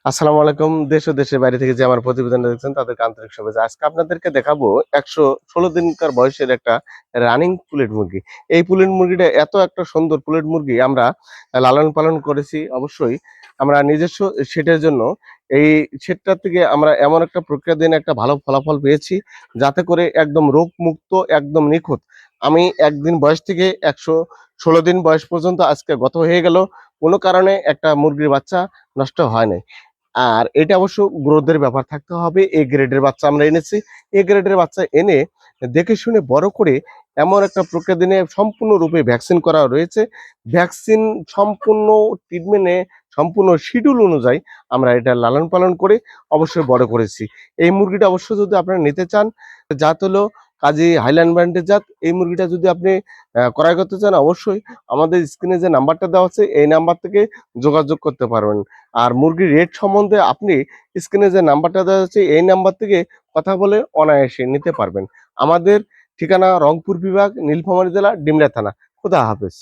আসসালামু আলাইকুম। দেশ ও দেশের বাইরে থেকে যে আমার প্রতিবেদনটা দেখছেন তাদেরকে আন্তরিক শুভেচ্ছা। আজকে আপনাদেরকে দেখাবো ১১৬ দিনকার বয়সের একটা রানিং পুলেট মুরগি। এই পুলেট মুরগিটা এত একটা সুন্দর পুলেট মুরগি আমরা লালন পালন করেছি। অবশ্যই আমরা নিজস্ব শেডের জন্য এই শেডটার থেকে আমরা এমন একটা প্রক্রিয়া দিয়ে একটা ভালো ফলাফল পেয়েছি, যাতে করে একদম রোগমুক্ত, একদম নিখুঁত। আমি ১ দিন বয়স থেকে ১১৬ দিন বয়স পর্যন্ত আজকে গত হয়ে গেল। কোনো কারণে একটা মুরগির বাচ্চা নষ্ট হয় নাই। আর এটা অবশ্য গ্রোথের ব্যাপার থাকতে হবে। এ গ্রেডের বাচ্চা আমরা এনেছি। এ গ্রেডের বাচ্চা এনে দেখে শুনে বড় করে এমন একটা প্রক্রিয়া দিনে সম্পূর্ণরূপে ভ্যাকসিন করা রয়েছে। ভ্যাকসিন সম্পূর্ণ ট্রিটমেন্টে সম্পূর্ণ শিডিউল অনুযায়ী আমরা এটা লালন পালন করে অবশ্যই বড় করেছি। এই মুরগিটা অবশ্য যদি আপনারা নিতে চান, জাত হলো কাজী হাইল্যান্ড ব্র্যান্ডের জাত। এই মুরগিটা যদি আপনি ক্রয় করতে চান, অবশ্যই আমাদের স্ক্রিনে যে নাম্বারটা দেওয়া আছে এই নাম্বার থেকে যোগাযোগ করতে পারবেন। আর মুরগির রেট সম্বন্ধে আপনি স্ক্রিনে যে নাম্বারটা দেওয়া যাচ্ছে এই নাম্বার থেকে কথা বলে অনায়াসে নিতে পারবেন। আমাদের ঠিকানা রংপুর বিভাগ, নীলফামারী জেলা, ডিমলা থানা। খুদা হাফেজ।